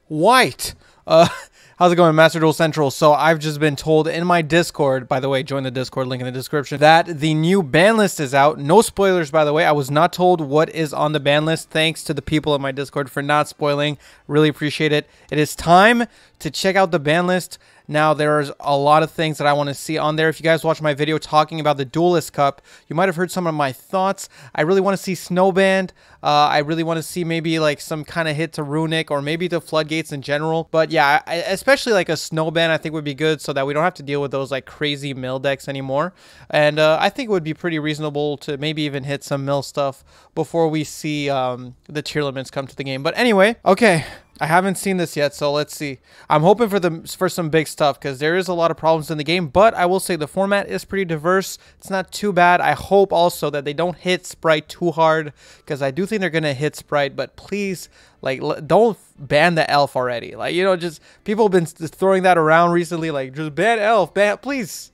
White. How's it going, Master Duel Central? So I've just been told in my Discord, by the way, join the Discord, link in the description, that the new ban list is out. No spoilers, by the way. I was not told what is on the ban list. Thanks to the people in my Discord for not spoiling. Really appreciate it. It is time to check out the ban list. Now, there's a lot of things that I want to see on there. If you guys watch my video talking about the Duelist Cup, you might have heard some of my thoughts. I really want to see Snowband. I really want to see maybe like some kind of hit to Runic or maybe the Floodgates in general. But yeah, especially like a Snowband I think would be good so that we don't have to deal with those like crazy mill decks anymore. And I think it would be pretty reasonable to maybe even hit some mill stuff before we see the tier limits come to the game. But anyway, okay. I haven't seen this yet, so let's see. I'm hoping for some big stuff because there is a lot of problems in the game, but I will say the format is pretty diverse. It's not too bad. I hope also that they don't hit Sprite too hard because I do think they're going to hit Sprite, but please, like, don't ban the elf already. Like, you know, just people have been throwing that around recently, like, just ban elf, please,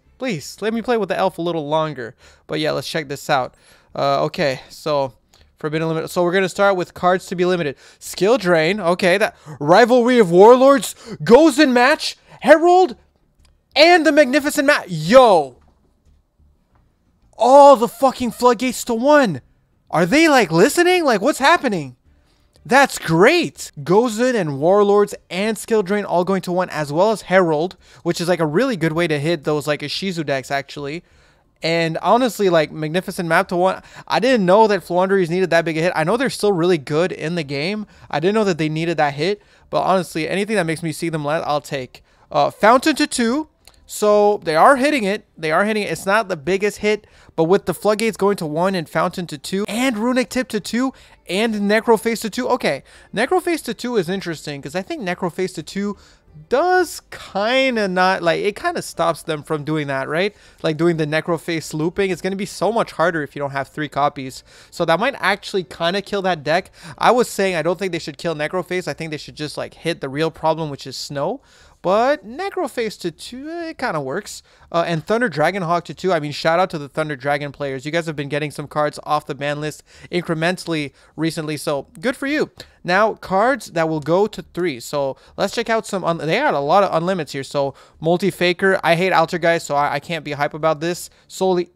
let me play with the elf a little longer. But yeah, let's check this out. Okay, so Forbidden Limit. So we're going to start with cards to be limited. Skill Drain. Okay, that Rivalry of Warlords goes in match. Herald and the Magnificent Match. Yo. All the fucking Floodgates to 1. Are they like listening? Like what's happening? That's great. Gozen and Warlords and Skill Drain all going to 1 as well as Herald, which is like a really good way to hit those like Ishizu decks actually. And honestly, like, Magnificent Map to 1, I didn't know that Floowandereeze needed that big a hit. I know they're still really good in the game. I didn't know that they needed that hit. But honestly, anything that makes me see them less, I'll take. Fountain to 2. So they are hitting it. It's not the biggest hit. But with the Floodgates going to 1 and Fountain to 2 and Runic Tip to 2 and Necrophase to 2. Okay, Necrophase to 2 is interesting because I think Necrophase to 2 does kind of not, like, it kind of stops them from doing that, right? Like doing the Necrophase looping. It's going to be so much harder if you don't have 3 copies. So that might actually kind of kill that deck. I was saying I don't think they should kill Necrophase. I think they should just like hit the real problem, which is Snow. But Necrophase to 2, it kind of works. And Thunder Dragonhawk to 2. I mean, shout out to the Thunder Dragon players. You guys have been getting some cards off the ban list incrementally recently. So good for you. Now, cards that will go to 3. So let's check out some. They had a lot of unlimits here. So Multi-Faker. I hate Altergeist, so I can't be hype about this. Solely.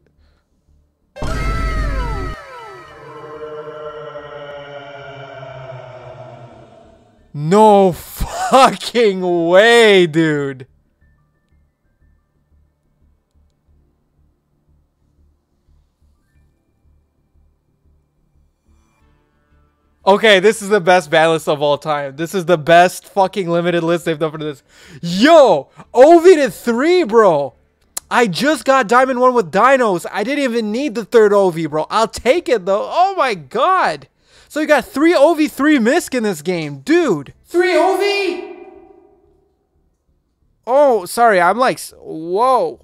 No fucking way, dude. Okay, this is the best ban list of all time. This is the best fucking limited list they've done for this. Yo, OVI to 3, bro. I just got Diamond 1 with Dinos. I didn't even need the 3rd OVI, bro. I'll take it, though. Oh, my God. So you got 3 OVI, 3 Misc in this game. Dude. 3 OVI? Oh, sorry. I'm like, whoa.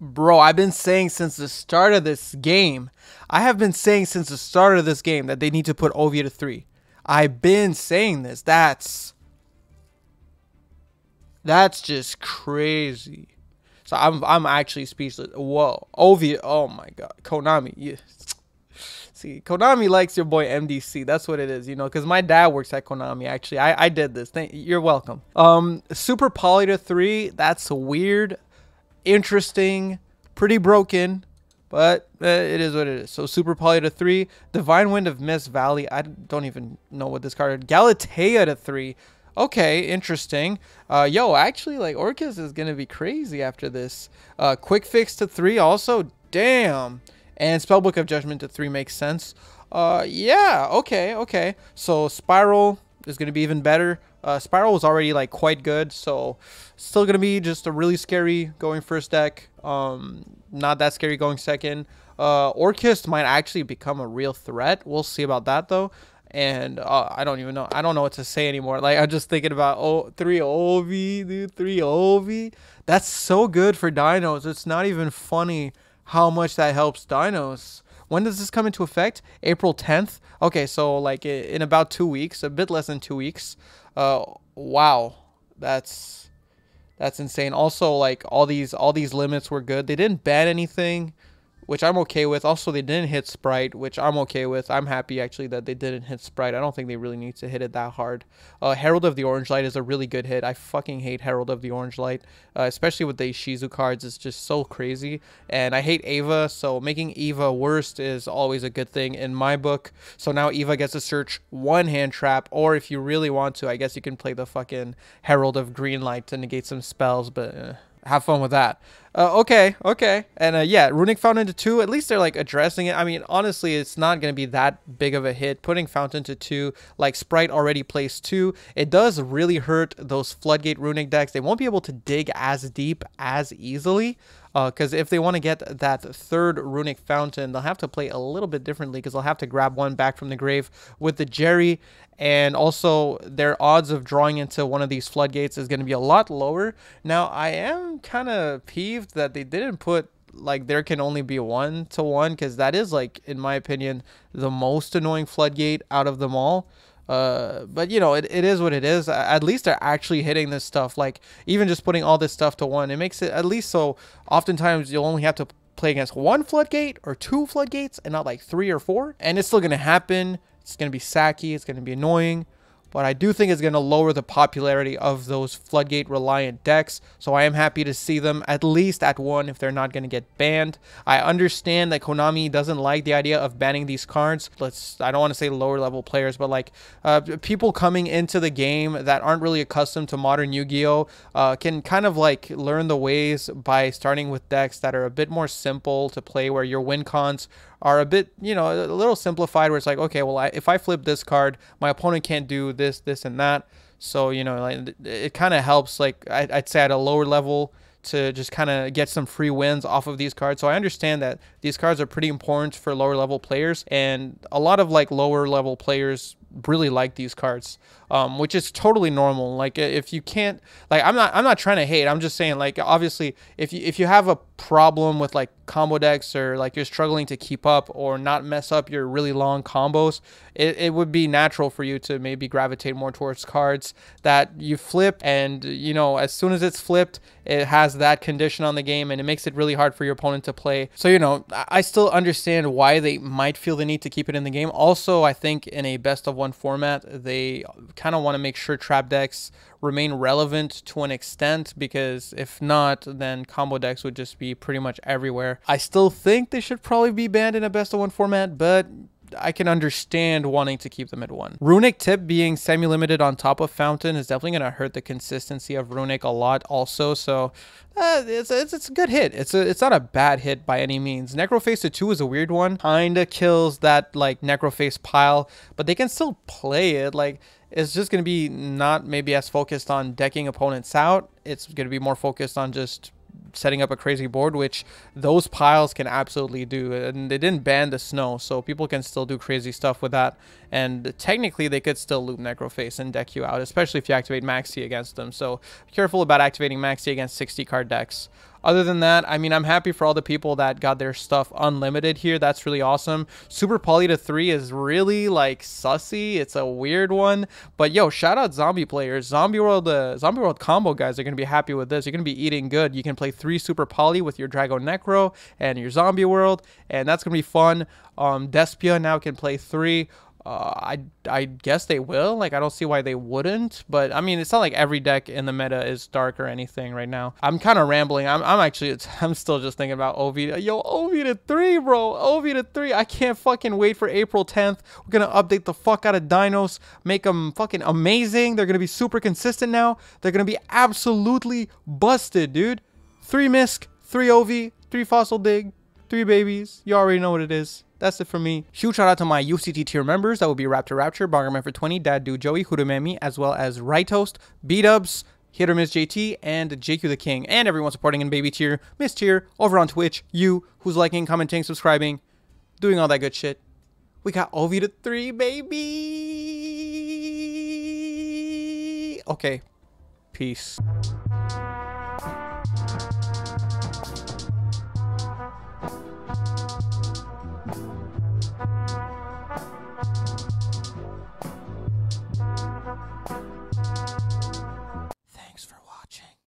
Bro, I've been saying since the start of this game. I have been saying since the start of this game that they need to put OVI to 3. I've been saying this. That's just crazy. So I'm actually speechless. Whoa. OVI. Oh, my God. Konami. Yeah. See, Konami likes your boy MDC. That's what it is, you know, because my dad works at Konami, actually. I did this. You're welcome. Super Poly to 3. That's weird. Interesting. Pretty broken. But it is what it is. So Super Poly to 3. Divine Wind of Mist Valley. I don't even know what this card is. Galatea to 3. Okay, interesting. Yo, actually, like, Orcus is going to be crazy after this. Quick Fix to 3 also. Damn. And Spellbook of Judgment to 3 makes sense. Yeah, okay. So Spiral is going to be even better. Spiral was already like quite good, so still going to be just a really scary going first deck. Not that scary going second. Orcus might actually become a real threat. We'll see about that though. And I don't even know. I don't know what to say anymore. Like, I'm just thinking about 3 OVI, dude. 3 OVI. That's so good for Dinos. It's not even funny how much that helps Dinos. When does this come into effect? April 10th. Okay, so like in about 2 weeks, a bit less than 2 weeks. Wow, that's insane. Also, like all these limits were good. They didn't ban anything, which I'm okay with. Also, they didn't hit Sprite, which I'm okay with. I'm happy actually that they didn't hit Sprite. I don't think they really need to hit it that hard. Herald of the Orange Light is a really good hit. I fucking hate Herald of the Orange Light, especially with the Ishizu cards. It's just so crazy. And I hate Eva, so making Eva worst is always a good thing in my book. So now Eva gets to search one hand trap, or if you really want to, I guess you can play the fucking Herald of Green Light to negate some spells, but have fun with that. Okay. And yeah, Runic Fountain to 2, at least they're like addressing it. I mean, honestly, it's not going to be that big of a hit. Putting Fountain to 2, like Sprite already plays 2, it does really hurt those Floodgate Runic decks. They won't be able to dig as deep as easily. Because if they want to get that third Runic Fountain, they'll have to play a little bit differently, because they'll have to grab one back from the grave with the Jerry. And also, their odds of drawing into one of these floodgates is going to be a lot lower. Now, I am kind of peeved that they didn't put, like, there can only be 1-to-1, because that is, like, in my opinion, the most annoying floodgate out of them all. But you know, it is what it is. At least they're actually hitting this stuff. Like, even just putting all this stuff to 1, it makes it at least so oftentimes you'll only have to play against 1 floodgate or 2 floodgates and not like 3 or 4, and it's still gonna happen. It's gonna be sacky, it's gonna be annoying, but I do think it's going to lower the popularity of those Floodgate reliant decks. So I am happy to see them at least at 1 if they're not going to get banned. I understand that Konami doesn't like the idea of banning these cards. I don't want to say lower level players, but like people coming into the game that aren't really accustomed to modern Yu-Gi-Oh! Can kind of like learn the ways by starting with decks that are a bit more simple to play, where your win cons are a bit, you know, a little simplified, where it's like, okay, well, if I flip this card, my opponent can't do this, and that. So, you know, like, it kind of helps, like, I'd say at a lower level, to just kind of get some free wins off of these cards. So I understand that these cards are pretty important for lower level players, and a lot of like lower level players really like these cards, which is totally normal. Like, if you can't, like, I'm not trying to hate, I'm just saying, like, obviously if you have a problem with like combo decks, or like you're struggling to keep up or not mess up your really long combos, it would be natural for you to maybe gravitate more towards cards that you flip, and you know, as soon as it's flipped, it has that condition on the game, and it makes it really hard for your opponent to play. So, you know, I still understand why they might feel the need to keep it in the game. Also, I think in a best of 1 format, they kind of want to make sure trap decks remain relevant to an extent, because if not, then combo decks would just be pretty much everywhere. I still think they should probably be banned in a best of 1 format, but I can understand wanting to keep them at 1. Runic Tip being semi-limited on top of Fountain is definitely going to hurt the consistency of Runic a lot also, so it's a good hit. It's not a bad hit by any means. Necroface to 2 is a weird one. Kinda kills that like Necroface pile, but they can still play it. Like, it's just going to be not maybe as focused on decking opponents out. It's going to be more focused on just setting up a crazy board, which those piles can absolutely do. And they didn't ban the snow, so people can still do crazy stuff with that. And technically, they could still loop Necroface and deck you out, especially if you activate Maxi against them. So be careful about activating Maxi against 60 card decks. Other than that, I mean, I'm happy for all the people that got their stuff unlimited here. That's really awesome. Super Poly to 3 is really like sussy. It's a weird one, but yo, shout out zombie players. Zombie World combo guys are gonna be happy with this. You're gonna be eating good. You can play 3 Super Poly with your Drago Necro and your Zombie World, and that's gonna be fun. Despia now can play 3. I guess they will. Like, I don't see why they wouldn't, but I mean, it's not like every deck in the meta is dark or anything right now. I'm kind of rambling. I'm still just thinking about OV. Yo, OV to 3, bro. OV to 3. I can't fucking wait for April 10th. We're gonna update the fuck out of Dinos, make them fucking amazing. They're gonna be super consistent now. They're gonna be absolutely busted, dude. 3 Misk, 3 OV, 3 Fossil Dig, 3 babies. You already know what it is. That's it for me. Huge shout out to my UCT tier members. That would be Raptor Rapture, Bongerman for 20, Dad Do Joey, Hudamemi, as well as Right Host, B-Dubs, Hit or Miss JT, and JQ the King, and everyone supporting in baby tier, Miss tier, over on Twitch, you, who's liking, commenting, subscribing, doing all that good shit. We got OV to 3, baby. Okay, peace.